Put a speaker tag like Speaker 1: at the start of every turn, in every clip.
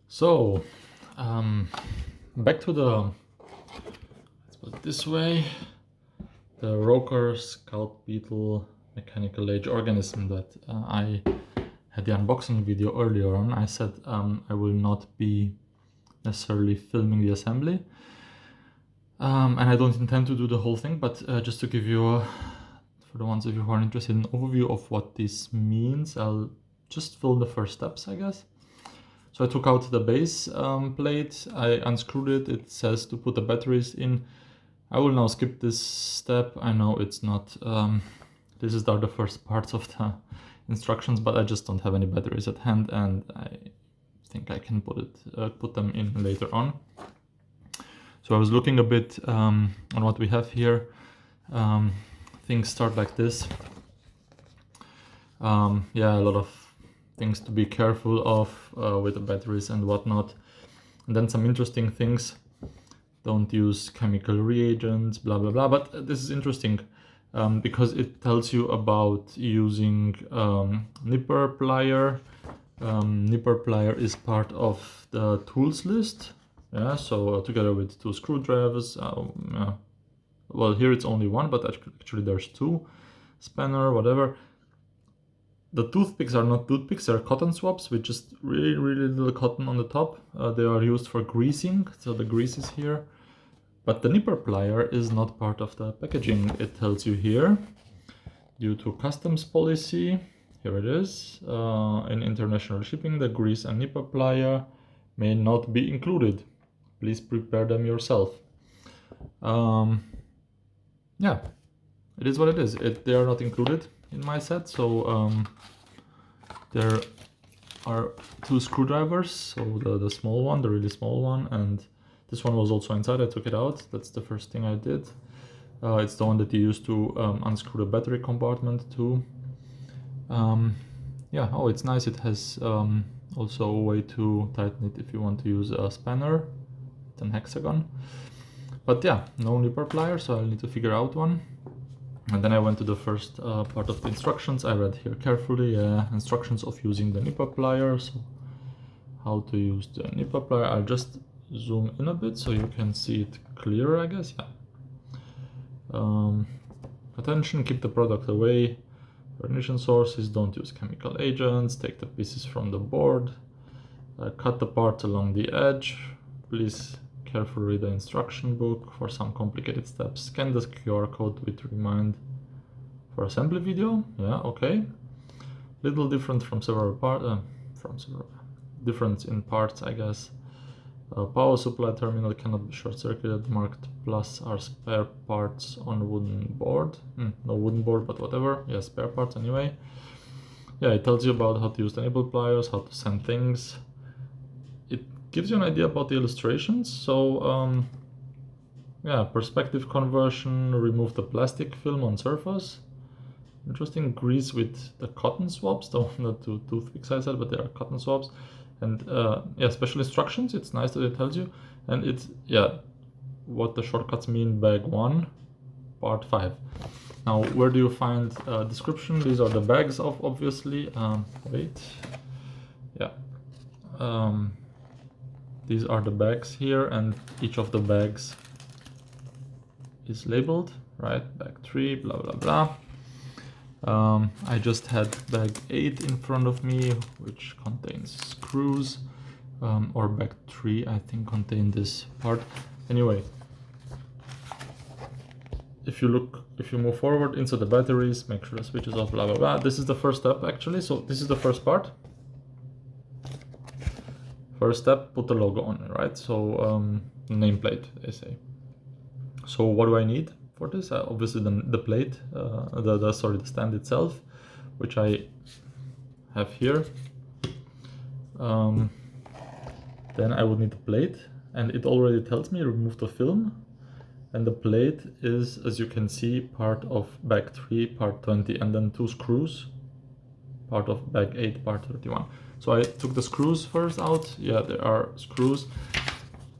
Speaker 1: So, back to the, let's put it this way, the ROKR Scout Beetle Mechanical Age Organism that I had the unboxing video earlier on. I said I will not be necessarily filming the assembly, and I don't intend to do the whole thing, but just to give you, for the ones of you who are interested, an overview of what this means, I'll just film the first steps, I guess. So I took out the base plate, I unscrewed it, it says to put the batteries in. I will now skip this step. I know it's not, this is the first parts of the instructions, but I just don't have any batteries at hand, and I think I can put them in later on. So I was looking a bit on what we have here. Things start like this. Yeah, a lot of things to be careful of with the batteries and whatnot. And then some interesting things. Don't use chemical reagents, blah blah blah. But this is interesting because it tells you about using nipper plier. Nipper plier is part of the tools list. Yeah, so together with two screwdrivers. Well, here it's only one, but actually there's two. Spanner, whatever. The toothpicks are not toothpicks, they're cotton swabs with just really little cotton on the top. They are used for greasing, so the grease is here. But the nipper plier is not part of the packaging. It tells you here, due to customs policy, here it is, in international shipping, the grease and nipper plier may not be included. Please prepare them yourself. Yeah, it is what it is. They are not included in my set, so there are two screwdrivers, so the small one, the really small one, and this one was also inside. I took it out. That's the first thing I did. It's the one that you use to unscrew the battery compartment too. Yeah, oh, it's nice. It has also a way to tighten it if you want to use a spanner, then hexagon. But yeah, no nipper plier, so I'll need to figure out one. And then I went to the first part of the instructions. I read here carefully, instructions of using the nipper plier. So how to use the nipper plier. I'll just zoom in a bit so you can see it clearer, I guess. Yeah. Attention, keep the product away. Ignition sources, don't use chemical agents. Take the pieces from the board. Cut the parts along the edge. Please carefully read the instruction book for some complicated steps. Scan the QR code with remind for assembly video. Yeah, okay. Little different from several parts. Difference in parts, I guess. Power supply terminal cannot be short-circuited. Marked plus are spare parts on wooden board. No wooden board, but whatever. Yeah, spare parts anyway. Yeah, it tells you about how to use the nipper pliers, how to send things. It gives you an idea about the illustrations. So yeah, perspective conversion, remove the plastic film on surface. Interesting, grease with the cotton swabs, the one that two toothpicks I said, but they are cotton swabs. And yeah, special instructions, it's nice that it tells you. And it's, yeah, what the shortcuts mean, bag 1, part 5. Now, where do you find description? These are the bags of, obviously. Wait, yeah. These are the bags here, and each of the bags is labeled, right? Bag 3, blah, blah, blah. I just had bag 8 in front of me, which contains screws, or bag 3, I think, contained this part. Anyway, if you move forward into the batteries, make sure the switch is off, blah, blah, blah. This is the first step, actually. So this is the first part. First step, put the logo on, right? So nameplate, they say. So what do I need for this? Obviously the plate, the stand itself, which I have here. Then I would need the plate, and it already tells me remove the film. And the plate is, as you can see, part of bag 3, part 20, and then 2 screws, part of bag 8, part 31. So I took the screws first out. Yeah, there are screws.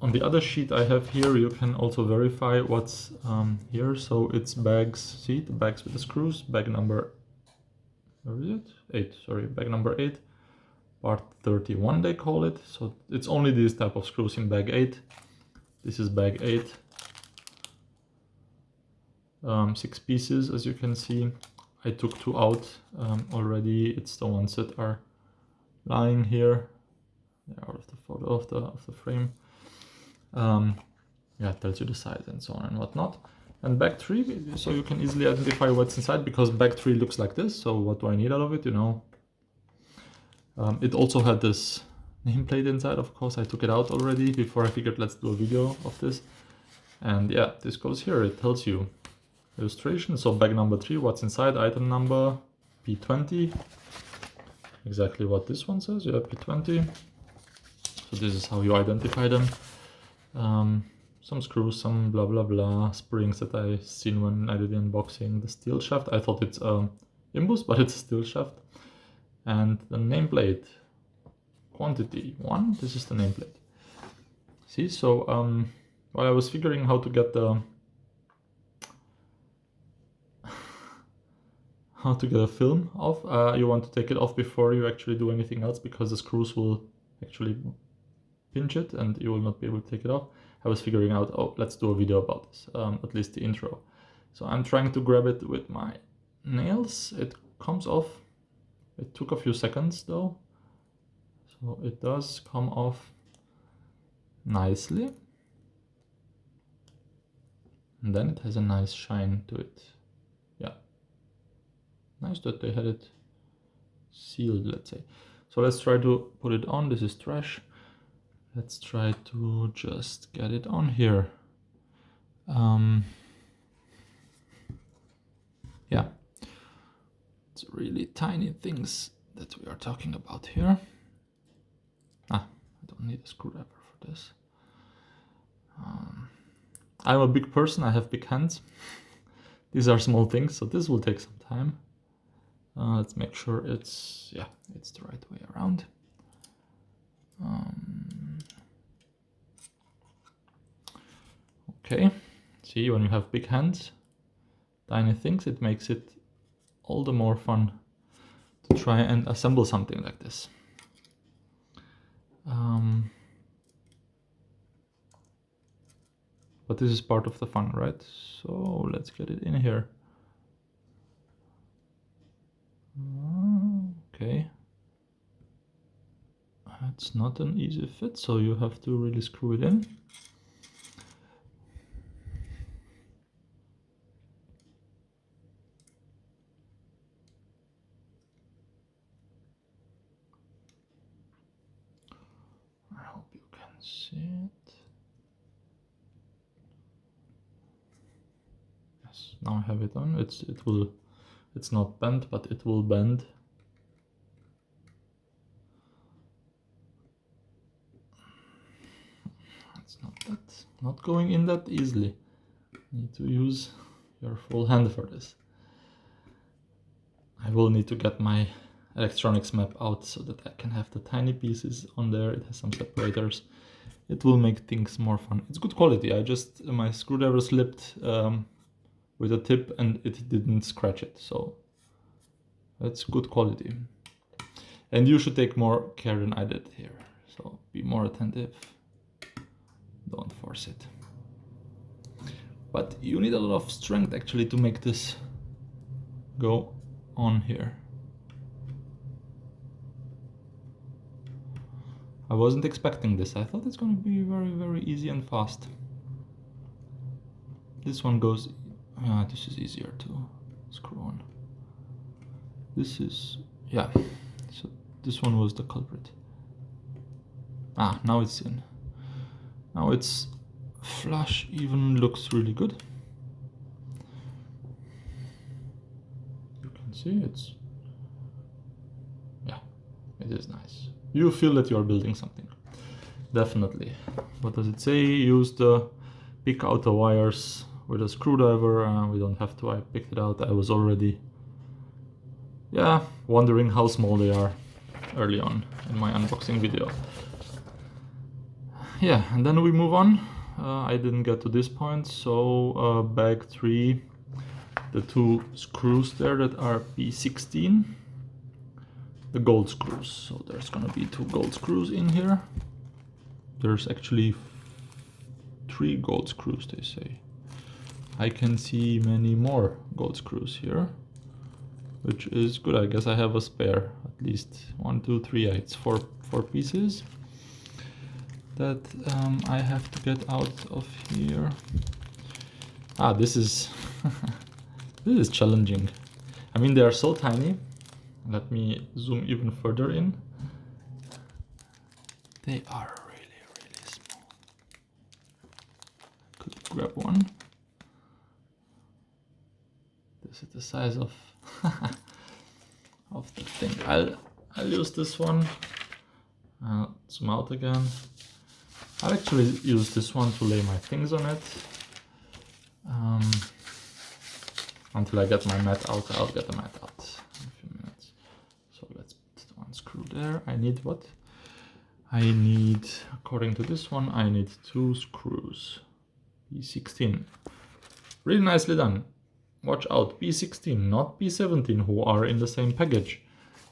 Speaker 1: On the other sheet I have here, you can also verify what's here. So it's bags, see, the bags with the screws, bag number, where is it? 8, sorry, bag number 8, part 31 they call it. So it's only this type of screws in bag 8. This is bag 8. 6 pieces, as you can see. I took 2 out already. It's the ones that are lying here. They're out of the photo of the frame. Yeah, it tells you the size and so on and whatnot. And bag 3, so you can easily identify what's inside, because bag 3 looks like this. So what do I need out of it, you know? It also had this nameplate inside, of course. I took it out already before I figured let's do a video of this. And yeah, this goes here. It tells you illustration. So bag number 3, what's inside, item number P20. Exactly what this one says, yeah, P20. So this is how you identify them. Some screws, some blah blah blah, springs that I seen when I did the unboxing. The steel shaft, I thought it's imbus, but it's a steel shaft. And the nameplate, quantity 1, this is the nameplate. See, so while I was figuring how to get the a film off, you want to take it off before you actually do anything else, because the screws will actually pinch it and you will not be able to take it off. I was figuring out, oh, let's do a video about this, at least the intro. So I'm trying to grab it with my nails. It comes off. It took a few seconds though. So it does come off nicely. And then it has a nice shine to it. Yeah. Nice that they had it sealed, let's say. So let's try to put it on. This is trash. Let's try to just get it on here. Yeah, it's really tiny things that we are talking about here. I don't need a screwdriver for this. I'm a big person, I have big hands. These are small things, so this will take some time. Let's make sure it's the right way around. Okay, see, when you have big hands, tiny things, it makes it all the more fun to try and assemble something like this. But this is part of the fun, right? So let's get it in here. Okay. It's not an easy fit, so you have to really screw it in. I hope you can see it. Yes, now I have it on. It's not bent, but it will bend. It's not going in that easily. You need to use your full hand for this. I will need to get my electronics map out so that I can have the tiny pieces on there. It has some separators. It will make things more fun. It's good quality. My screwdriver slipped with a tip and it didn't scratch it, so that's good quality. And you should take more care than I did here, so be more attentive. Don't force it. But you need a lot of strength actually to make this go on here. I wasn't expecting this. I thought it's going to be very, very easy and fast. This one goes... this is easier to screw on. This is... yeah. So this one was the culprit. Now it's in. Now it's flush, even looks really good. You can see it's... yeah, it is nice. You feel that you are building something. Definitely. What does it say? Use the pick out the wires with a screwdriver. We don't have to. I picked it out. I was already wondering how small they are early on in my unboxing video. Yeah, and then we move on. I didn't get to this point, so bag 3, the 2 screws there that are P16. the gold screws. So there's gonna be 2 gold screws in here. There's actually 3 gold screws, they say. I can see many more gold screws here, which is good. I guess I have a spare, at least 1, 2, 3, 8, it's 4 pieces that I have to get out of here. Ah, this is this is challenging. I mean, they are so tiny. Let me zoom even further in. They are really, really small. Could grab one. This is the size of of the thing. I'll use this one. Zoom out again. I'll actually use this one to lay my things on it. Until I get my mat out, I'll get the mat out in a few minutes. So let's put 1 screw there. I need what? I need, according to this one, I need 2 screws. B16. Really nicely done. Watch out, B16, not B17, who are in the same package.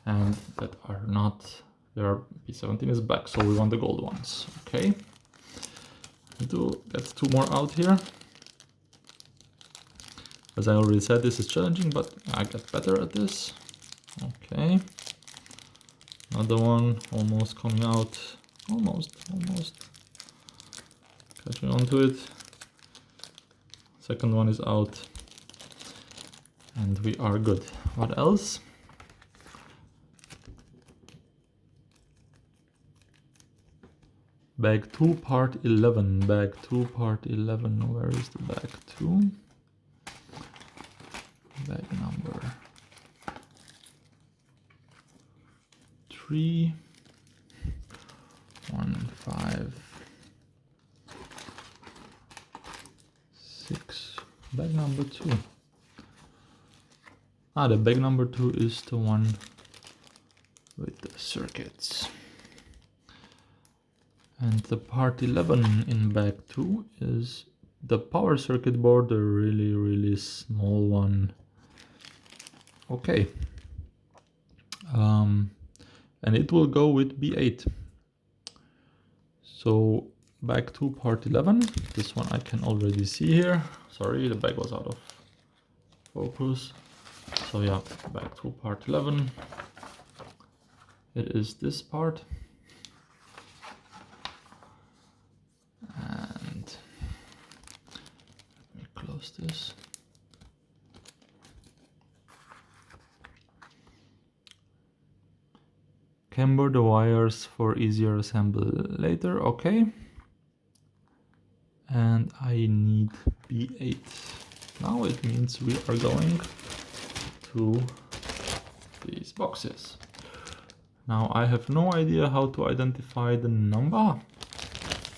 Speaker 1: And that are not, B17 is black, so we want the gold ones. Okay. Get 2 more out here. As I already said, this is challenging, but I get better at this. Okay. Another one almost coming out. Almost. Catching onto it. Second one is out. And we are good. What else? Bag 2, part 11. Bag 2, part 11. Where is the bag 2? Bag number 3, 1, 5, 6. Bag number 2. Ah, the bag number 2 is the one with the circuits. And the part 11 in bag 2 is the power circuit board, the really, really small one. Okay. And it will go with B8. So bag 2, part 11. This one I can already see here. Sorry, the bag was out of focus. So yeah, bag 2, part 11. It is this part. And let me close this. Camber the wires for easier assembly later. Okay. And I need B8. Now it means we are going to these boxes. Now I have no idea how to identify the number.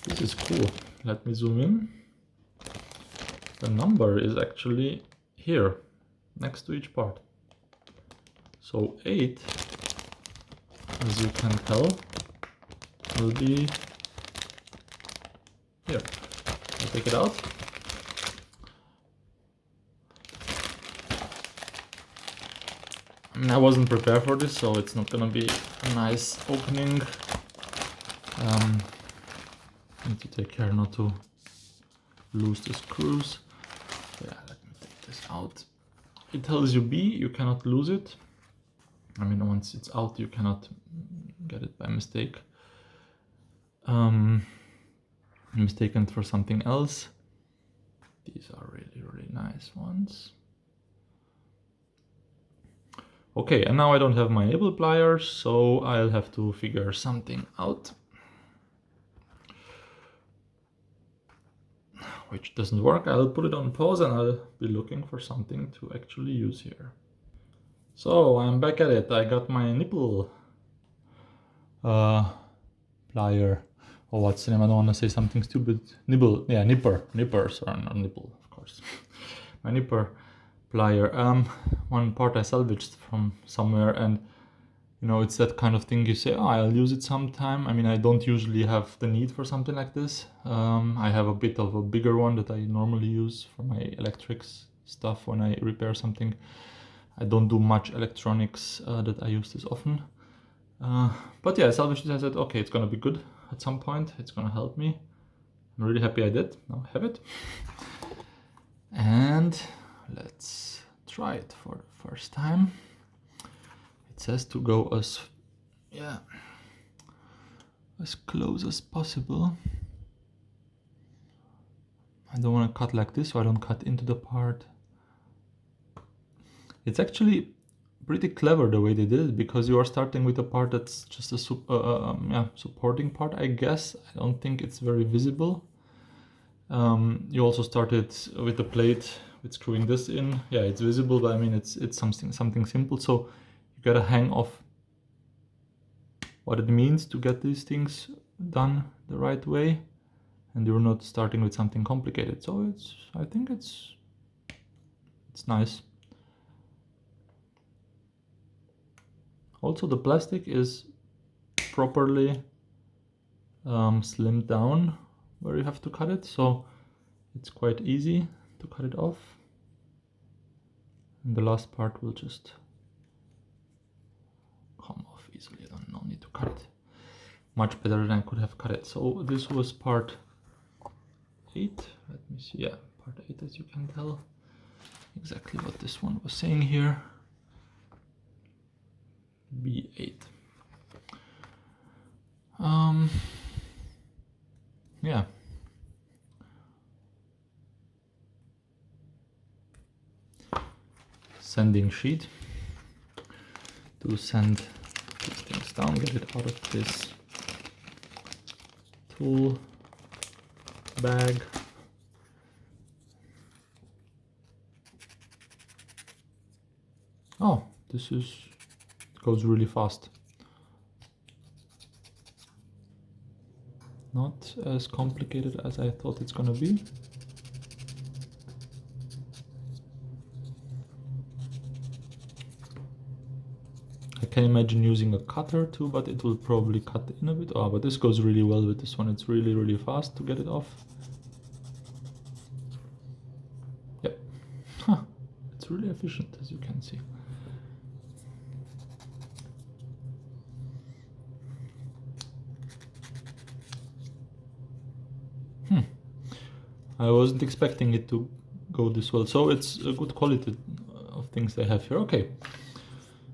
Speaker 1: This is cool. Let me zoom in. The number is actually here, next to each part. So 8, as you can tell, will be here. I'll take it out. I mean, I wasn't prepared for this, so it's not gonna be a nice opening. Need to take care not to lose the screws. Yeah, let me take this out. It tells you B, you cannot lose it. I mean, once it's out, you cannot get it by mistake. Mistaken for something else. These are really, really nice ones. Okay, and now I don't have my nibble pliers, so I'll have to figure something out. Which doesn't work. I'll put it on pause and I'll be looking for something to actually use here. So I'm back at it. I got my nipple plier. Oh, what's the name? I don't want to say something stupid. Nibble, yeah, nippers, or not nipple, of course. My nipper plier. One part I salvaged from somewhere, and you know, it's that kind of thing you say, oh, I'll use it sometime. I mean, I don't usually have the need for something like this. I have a bit of a bigger one that I normally use for my electrics stuff when I repair something. I don't do much electronics that I use this often. But yeah, I salvaged it. I said, okay, it's gonna be good at some point. It's gonna help me. I'm really happy I did. Now I have it. And let's try it for the first time. It says to go as close as possible. I don't want to cut like this, so I don't cut into the part. It's actually pretty clever the way they did it, because you are starting with a part that's just a supporting part, I guess. I don't think it's very visible. You also started with the plate with screwing this in. Yeah, it's visible, but I mean it's something simple. So you got a hang of what it means to get these things done the right way, and you're not starting with something complicated. So I think it's nice. Also, the plastic is properly slimmed down where you have to cut it, so it's quite easy to cut it off. And the last part will just come off easily. I don't no need to cut it. Much better than I could have cut it. So this was part 8. Let me see. Yeah, part 8, as you can tell. Exactly what this one was saying here. B8. Yeah. Sanding sheet to sand these things down, get it out of this tool bag. Oh, this goes really fast. Not as complicated as I thought it's gonna be. I can imagine using a cutter too, but it will probably cut in a bit. Oh, but this goes really well with this one. It's really fast to get it off. Yep. Huh. It's really efficient, as you can see. I wasn't expecting it to go this well. So it's a good quality of things they have here. Okay.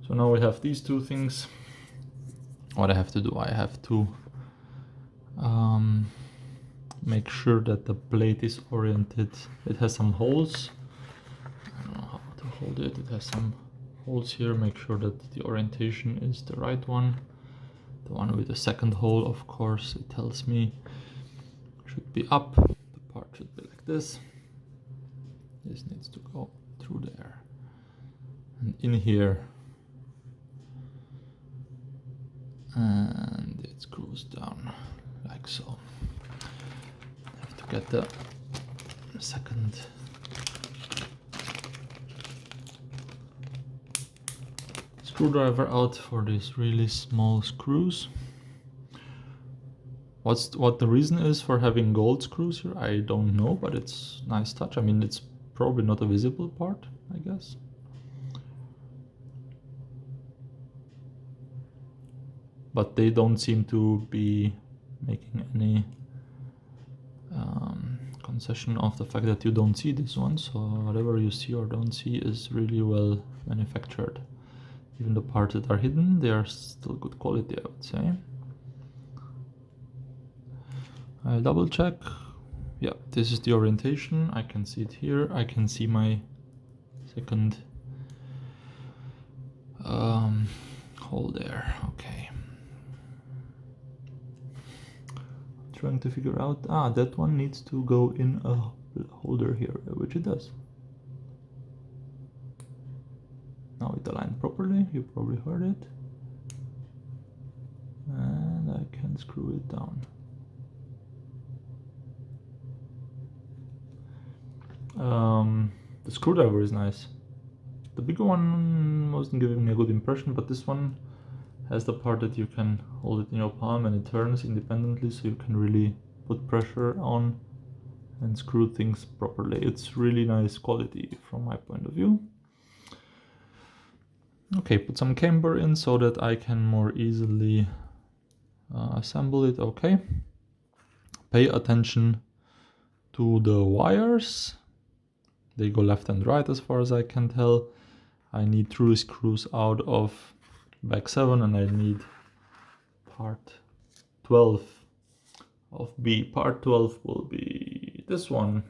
Speaker 1: So now we have these two things. What I have to do, I have to make sure that the plate is oriented. It has some holes. I don't know how to hold it. It has some holes here. Make sure that the orientation is the right one. The one with the second hole, of course, it tells me should be up. The part should be like this. This needs to go through there. And in here. And it screws down like so. I have to get the second screwdriver out for these really small screws. What the reason is for having gold screws here, I don't know, but it's nice touch. I mean, it's probably not a visible part, I guess. But they don't seem to be making any concession of the fact that you don't see this one. So whatever you see or don't see is really well manufactured. Even the parts that are hidden, they are still good quality, I would say. I'll double check. Yeah, this is the orientation. I can see it here. I can see my second hole there. Okay. Trying to figure out, that one needs to go in a holder here, which it does. Now it aligned properly, you probably heard it. And I can screw it down. The screwdriver is nice. The bigger one wasn't giving me a good impression, but this one has the part that you can hold it in your palm and it turns independently, so you can really put pressure on and screw things properly. It's really nice quality from my point of view. Okay, put some camber in so that I can more easily assemble it. Okay. Pay attention to the wires. They go left and right as far as I can tell. I need 3 screws out of bag 7 and I need part 12 of B. Part 12 will be this one.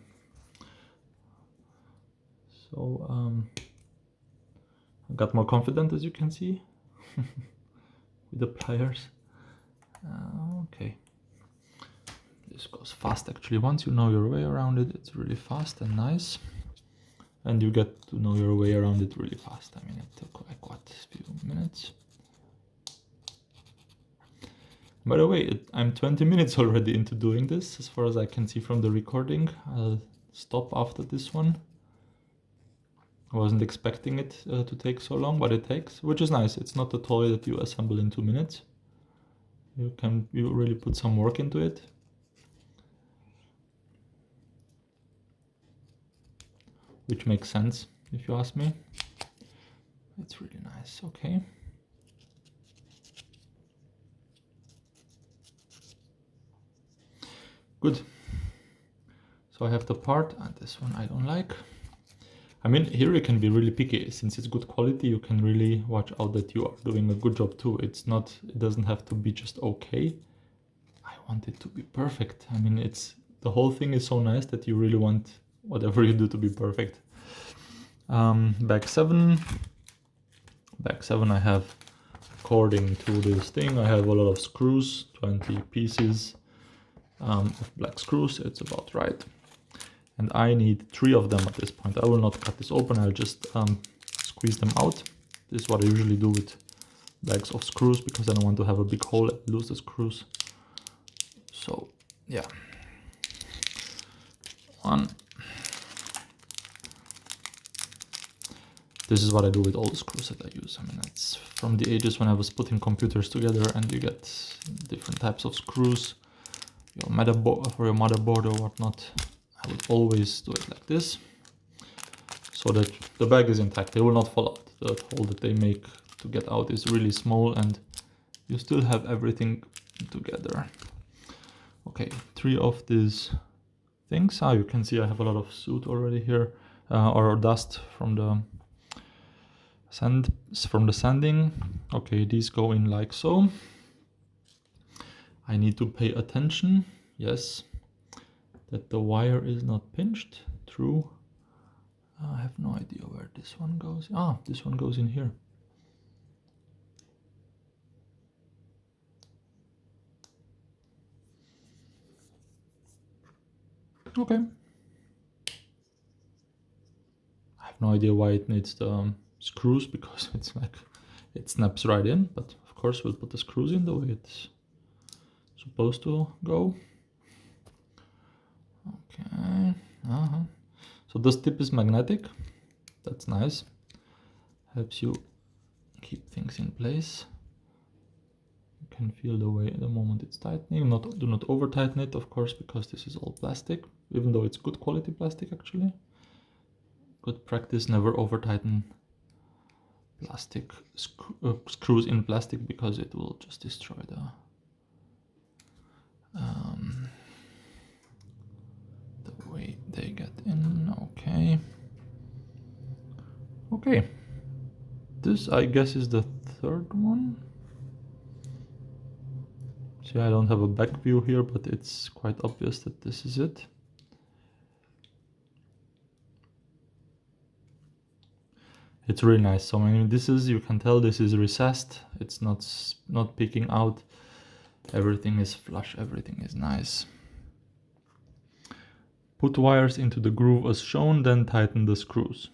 Speaker 1: So I got more confident, as you can see, with the pliers. Okay. This goes fast actually. Once you know your way around it, it's really fast and nice. And you get to know your way around it really fast. I mean, it took like what, a few minutes. By the way, I'm 20 minutes already into doing this, as far as I can see from the recording. I'll stop after this one. I wasn't expecting it to take so long, but it takes, which is nice. It's not a toy that you assemble in 2 minutes. You really put some work into it. Which makes sense, if you ask me. It's really nice, okay. Good. So I have the part, and this one I don't like. I mean, here you can be really picky. Since it's good quality, you can really watch out that you are doing a good job too. It doesn't have to be just okay. I want it to be perfect. I mean, the whole thing is so nice that you really want whatever you do to be perfect. Bag 7. Bag 7 I have, according to this thing, I have a lot of screws, 20 pieces of black screws. It's about right. And I need 3 of them at this point. I will not cut this open, I'll just squeeze them out. This is what I usually do with bags of screws, because I don't want to have a big hole and lose the screws. So, yeah. 1. This is what I do with all the screws that I use. I mean, it's from the ages when I was putting computers together and you get different types of screws, your motherboard for your motherboard or whatnot. I would always do it like this, so that the bag is intact. They will not fall out. The hole that they make to get out is really small and you still have everything together. Okay, 3 of these things. You can see I have a lot of soot already here, or dust from the sanding. Okay, these go in like so. I need to pay attention, yes, that the wire is not pinched through. I have no idea where this one goes. This one goes in here. Okay. I have no idea why it needs the screws, because it's like it snaps right in, but of course we'll put the screws in the way it's supposed to go. Okay. So this tip is magnetic. That's nice. Helps you keep things in place. You can feel the way the moment it's tightening. Do not over tighten it, of course, because this is all plastic, even though it's good quality plastic actually. Good practice, never over tighten plastic screws in plastic, because it will just destroy the way they get in. Okay, this I guess is the 3rd one. See, I don't have a back view here, but it's quite obvious that this is it. It's really nice. So I mean, you can tell this is recessed. It's not peeking out. Everything is flush, everything is nice. Put wires into the groove as shown, then tighten the screws.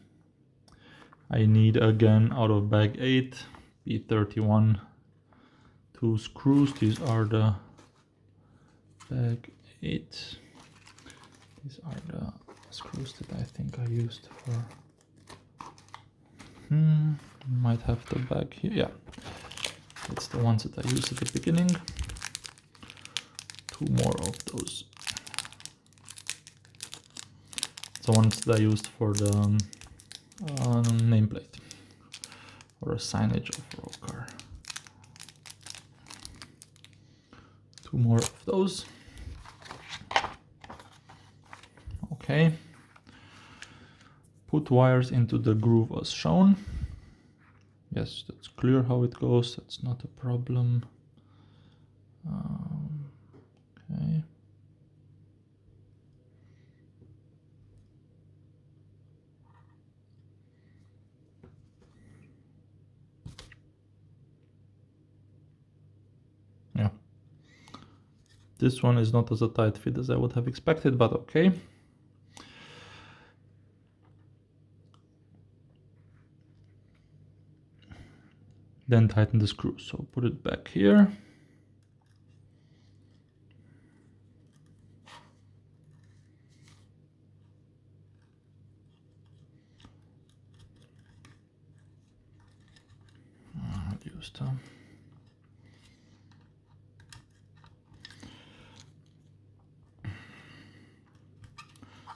Speaker 1: I need, again, out of bag 8, B31, 2 screws. These are the bag 8. These are the screws that I think I used for... might have the bag here. Yeah, it's the ones that I used at the beginning. 2 more of those. The ones that I used for the nameplate. or a signage of ROKR. 2 more of those. Okay. Put wires into the groove as shown. Yes, that's clear how it goes. That's not a problem. Okay. Yeah. This one is not as a tight fit as I would have expected, but okay. Then tighten the screw. So put it back here. Use the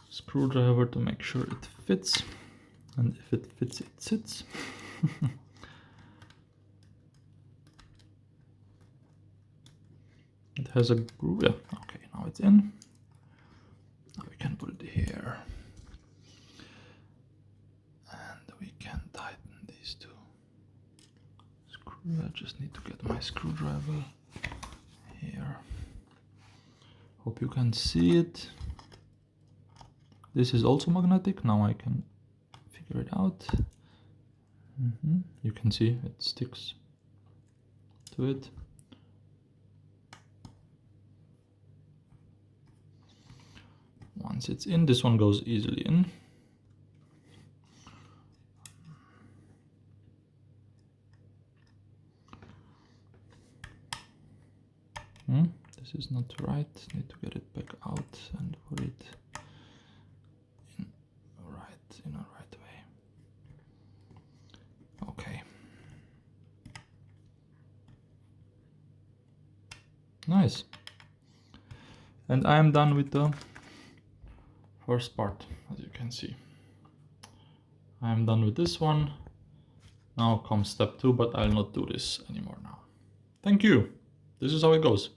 Speaker 1: screwdriver to make sure it fits, and if it fits, it sits. It has a groove. Yeah, okay, now it's in. Now we can put it here. And we can tighten these two screws. I just need to get my screwdriver here. Hope you can see it. This is also magnetic. Now I can figure it out. You can see it sticks to it. Once it's in, this one goes easily in. This is not right. Need to get it back out and put it in a right way. Okay. Nice. And I am done with the first part, as you can see. I am done with this one. Now comes step 2, but I'll not do this anymore now. Thank you. This is how it goes.